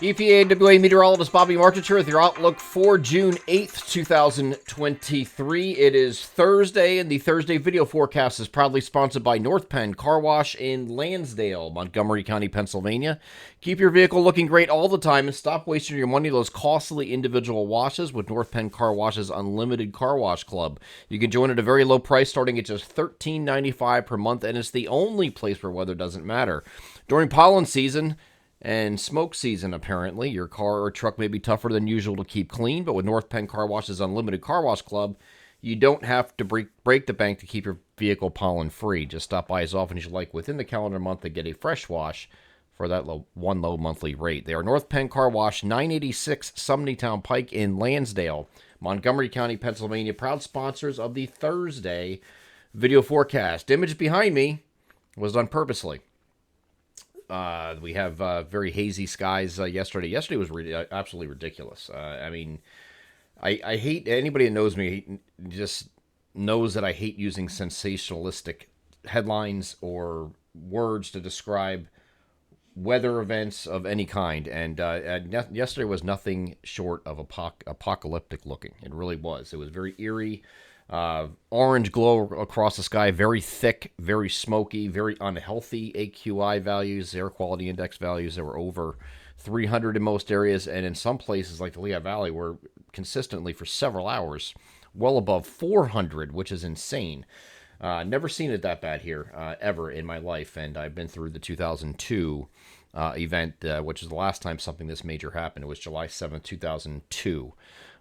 EPAWA meteorologist Bobby Martich here with your outlook for June 8th, 2023. It is Thursday, and the Thursday video forecast is proudly sponsored by North Penn Car Wash in Lansdale, Montgomery County, Pennsylvania. Keep your vehicle looking great all the time and stop wasting your money on those costly individual washes with North Penn Car Wash's Unlimited Car Wash Club. You can join at a very low price starting at just $13.95 per month, and it's the only place where weather doesn't matter. During pollen season and smoke season, apparently, your car or truck may be tougher than usual to keep clean, but with North Penn Car Wash's Unlimited Car Wash Club, you don't have to break the bank to keep your vehicle pollen-free. Just stop by as often as you like within the calendar month to get a fresh wash for that low monthly rate. They are North Penn Car Wash, 986 Sumneytown Pike in Lansdale, Montgomery County, Pennsylvania, proud sponsors of the Thursday video forecast. Image behind me was done purposely. We have very hazy skies yesterday. Yesterday was absolutely ridiculous. I hate, anybody that knows me just knows that I hate using sensationalistic headlines or words to describe weather events of any kind. And yesterday was nothing short of apocalyptic looking. It really was. It was very eerie. Orange glow across the sky, very thick, very smoky, very unhealthy AQI values, air quality index values that were over 300 in most areas, and in some places like the Lehigh Valley were consistently for several hours well above 400, which is insane. Never seen it that bad here ever in my life, and I've been through the 2002 event, which is the last time something this major happened. It was July 7th, 2002.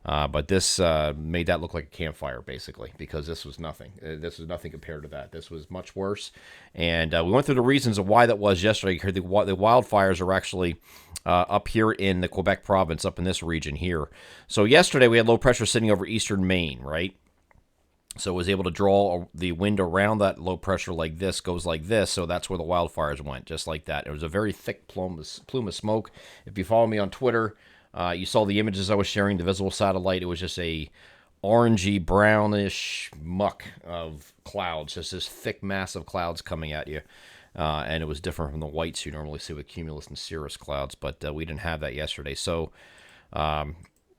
But this made that look like a campfire, basically, because this was nothing. This was nothing compared to that. This was much worse. And we went through the reasons of why that was yesterday. The wildfires are actually up here in the Quebec province, up in this region here. So yesterday we had low pressure sitting over eastern Maine, right? So it was able to draw the wind around that low pressure like this, goes like this, so that's where the wildfires went, just like that. It was a very thick plume of smoke. If you follow me on Twitter, you saw the images I was sharing, the visible satellite. It was just a orangey, brownish muck of clouds, just this thick mass of clouds coming at you. And it was different from the whites you normally see with cumulus and cirrus clouds, but we didn't have that yesterday. So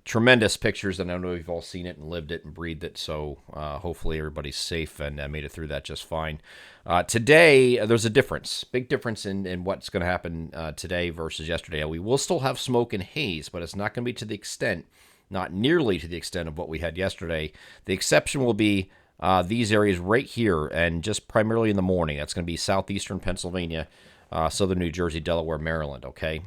tremendous pictures, and I know you've all seen it and lived it and breathed it, so hopefully everybody's safe and made it through that just fine. Today, there's a difference, big difference in what's going to happen today versus yesterday. We will still have smoke and haze, but it's not going to be to the extent, not nearly to the extent of what we had yesterday. The exception will be these areas right here, and just primarily in the morning. That's going to be southeastern Pennsylvania, southern New Jersey, Delaware, Maryland, okay?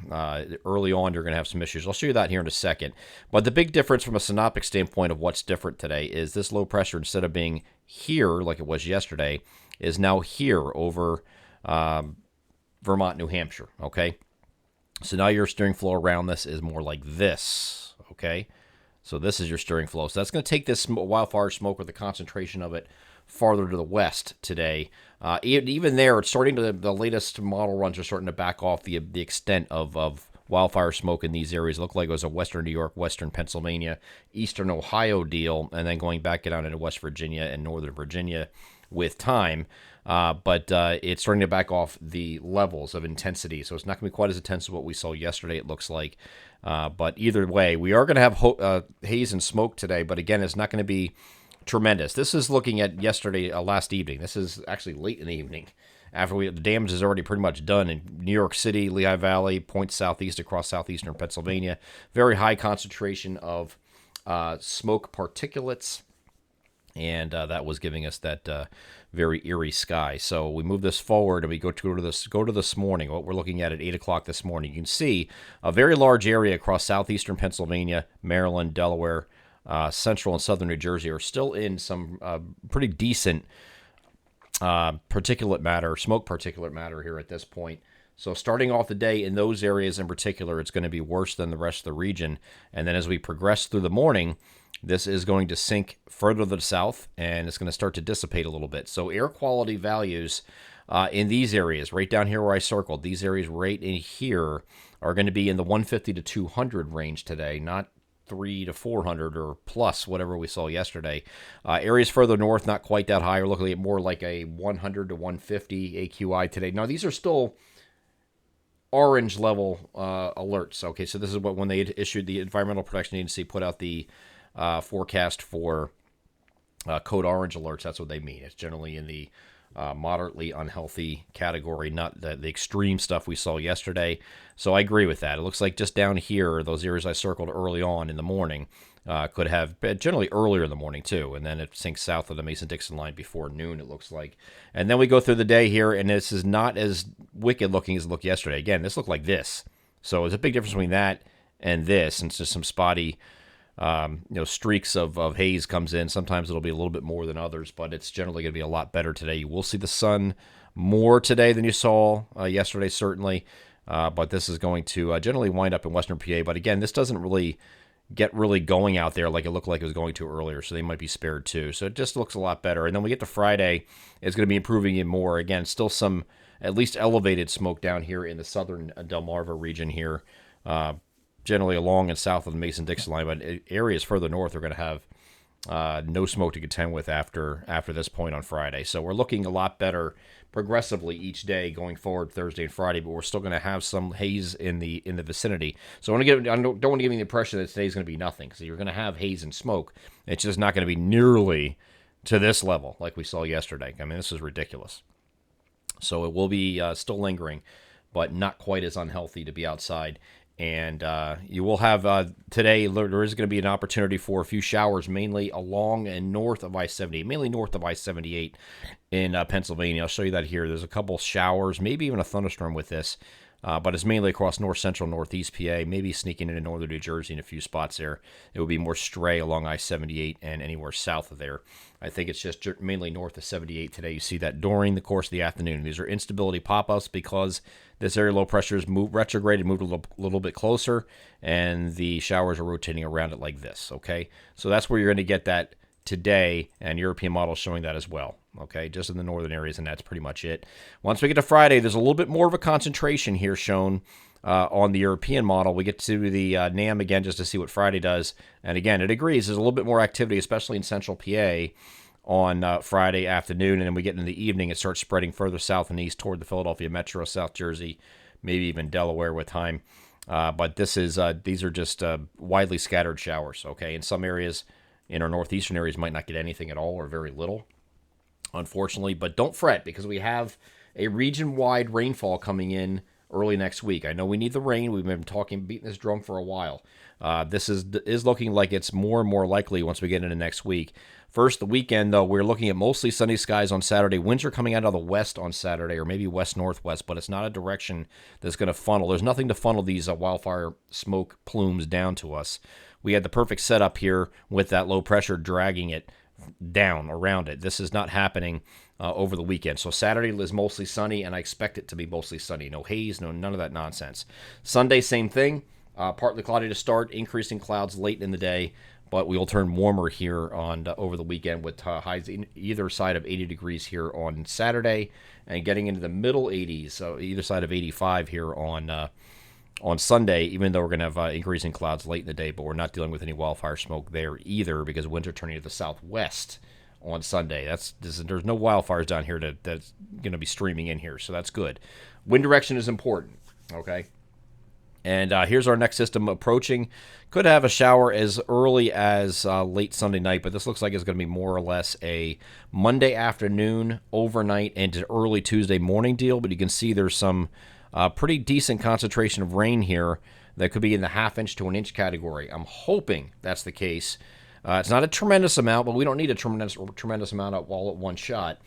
Early on, you're going to have some issues. I'll show you that here in a second. But the big difference from a synoptic standpoint of what's different today is this low pressure, instead of being here like it was yesterday, is now here over Vermont, New Hampshire, okay? So now your steering flow around this is more like this, okay? So this is your steering flow. So that's going to take this wildfire smoke with the concentration of it farther to the west today. Even there, it's starting to, the latest model runs are starting to back off the extent of wildfire smoke in these areas. It looked like it was a western New York, western Pennsylvania, eastern Ohio deal, and then going back down into West Virginia and northern Virginia with time. But it's starting to back off the levels of intensity. So it's not going to be quite as intense as what we saw yesterday, it looks like. But either way, we are going to have haze and smoke today. But again, it's not going to be tremendous. This is looking at yesterday, last evening. This is actually late in the evening. After the damage is already pretty much done in New York City, Lehigh Valley, points southeast across southeastern Pennsylvania. Very high concentration of smoke particulates. And that was giving us that very eerie sky. So we move this forward and we go to this morning. What we're looking at 8 o'clock this morning, you can see a very large area across southeastern Pennsylvania, Maryland, Delaware, central and southern New Jersey are still in some pretty decent particulate matter, smoke particulate matter here at this point. So starting off the day in those areas in particular, it's going to be worse than the rest of the region. And then as we progress through the morning, this is going to sink further to the south, and it's going to start to dissipate a little bit. So air quality values in these areas, right down here where I circled, these areas right in here are going to be in the 150 to 200 range today, not 300 to 400 or plus, whatever we saw yesterday. Areas further north, not quite that high. We're looking at more like a 100 to 150 AQI today. Now, these are still orange level alerts. Okay, so this is what when they issued the Environmental Protection Agency put out the forecast for code orange alerts. That's what they mean. It's generally in the moderately unhealthy category, not the extreme stuff we saw yesterday. So I agree with that. It looks like just down here, those areas I circled early on in the morning could have generally earlier in the morning too, and then it sinks south of the Mason-Dixon line before noon, it looks like. And then we go through the day here, and this is not as wicked looking as it looked yesterday. Again, this looked like this. So there's a big difference between that and this, and it's just some spotty streaks of haze comes in. Sometimes it'll be a little bit more than others, but it's generally going to be a lot better today. You will see the sun more today than you saw yesterday, certainly, but this is going to generally wind up in western PA. But again, this doesn't really get going out there like it looked like it was going to earlier, so they might be spared too. So it just looks a lot better. And then we get to Friday, it's going to be improving even more. Again, still some at least elevated smoke down here in the southern Delmarva region here, generally along and south of the Mason-Dixon line, but areas further north are going to have no smoke to contend with after this point on Friday. So we're looking a lot better progressively each day going forward Thursday and Friday, but we're still going to have some haze in the vicinity. So I don't want to give you the impression that today's going to be nothing, because you're going to have haze and smoke. It's just not going to be nearly to this level like we saw yesterday. I mean, this is ridiculous. So it will be still lingering, but not quite as unhealthy to be outside. And you will have today, there is going to be an opportunity for a few showers, mainly along and north of I-78, mainly north of I-78 in Pennsylvania. I'll show you that here. There's a couple showers, maybe even a thunderstorm with this, but it's mainly across north central, northeast PA, maybe sneaking into northern New Jersey in a few spots there. It will be more stray along I-78 and anywhere south of there. I think it's just mainly north of 78 today. You see that during the course of the afternoon. These are instability pop-ups because this area low pressure is retrograded, moved a little bit closer, and the showers are rotating around it like this, okay? So that's where you're going to get that today, and European models showing that as well, okay? Just in the northern areas, and that's pretty much it. Once we get to Friday, there's a little bit more of a concentration here shown on the European model. We get to the NAM again just to see what Friday does, and again, it agrees. There's a little bit more activity, especially in central PA, on Friday afternoon, and then we get into the evening, it starts spreading further south and east toward the Philadelphia metro, South Jersey, maybe even Delaware with time. But these are just widely scattered showers, okay? In some areas, in our northeastern areas, might not get anything at all or very little, unfortunately. But don't fret, because we have a region-wide rainfall coming in early next week. I know we need the rain. We've been beating this drum for a while. This is looking like it's more and more likely once we get into next week. First, the weekend, though, we're looking at mostly sunny skies on Saturday. Winds are coming out of the west on Saturday, or maybe west-northwest, but it's not a direction that's going to funnel. There's nothing to funnel these wildfire smoke plumes down to us. We had the perfect setup here with that low pressure dragging it down around it. This is not happening over the weekend. So Saturday is mostly sunny, and I expect it to be mostly sunny. No haze, none of that nonsense. Sunday, same thing. Partly cloudy to start, increasing clouds late in the day, but we'll turn warmer here on over the weekend with highs either side of 80 degrees here on Saturday, and getting into the middle 80s, so either side of 85 here on Sunday, even though we're going to have increasing clouds late in the day, but we're not dealing with any wildfire smoke there either, because winds are turning to the southwest on Sunday. There's no wildfires down here that's going to be streaming in here, so that's good. Wind direction is important, okay? And here's our next system approaching. Could have a shower as early as late Sunday night, but this looks like it's going to be more or less a Monday afternoon, overnight, and early Tuesday morning deal. But you can see there's some pretty decent concentration of rain here that could be in the half-inch to an inch category. I'm hoping that's the case. It's not a tremendous amount, but we don't need a tremendous amount all at one shot.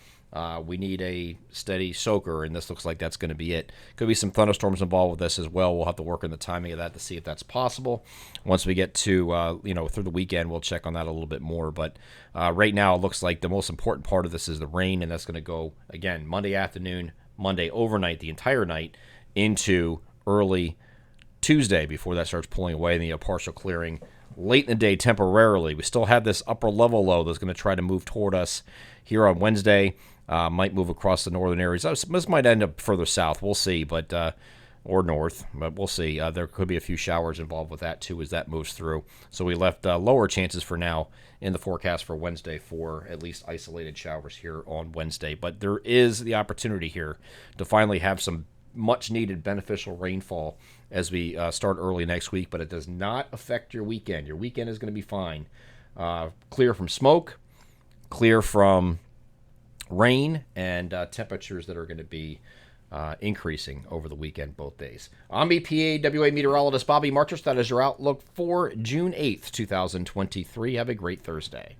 We need a steady soaker, and this looks like that's going to be it. Could be some thunderstorms involved with this as well. We'll have to work on the timing of that to see if that's possible. Once we get to, through the weekend, we'll check on that a little bit more. But right now, it looks like the most important part of this is the rain, and that's going to go, again, Monday afternoon, Monday overnight, the entire night, into early Tuesday before that starts pulling away, and then a partial clearing late in the day temporarily. We still have this upper level low that's going to try to move toward us here on Wednesday. Might move across the northern areas. This might end up further south. We'll see, but or north, but we'll see. There could be a few showers involved with that too as that moves through. So we left lower chances for now in the forecast for Wednesday for at least isolated showers here on Wednesday. But there is the opportunity here to finally have some much needed beneficial rainfall as we start early next week, but it does not affect your weekend. Your weekend is going to be fine. Clear from smoke, clear from rain, and temperatures that are going to be increasing over the weekend both days. I'm EPAWA meteorologist Bobby Marchers. That is your outlook for June 8th, 2023. Have a great Thursday.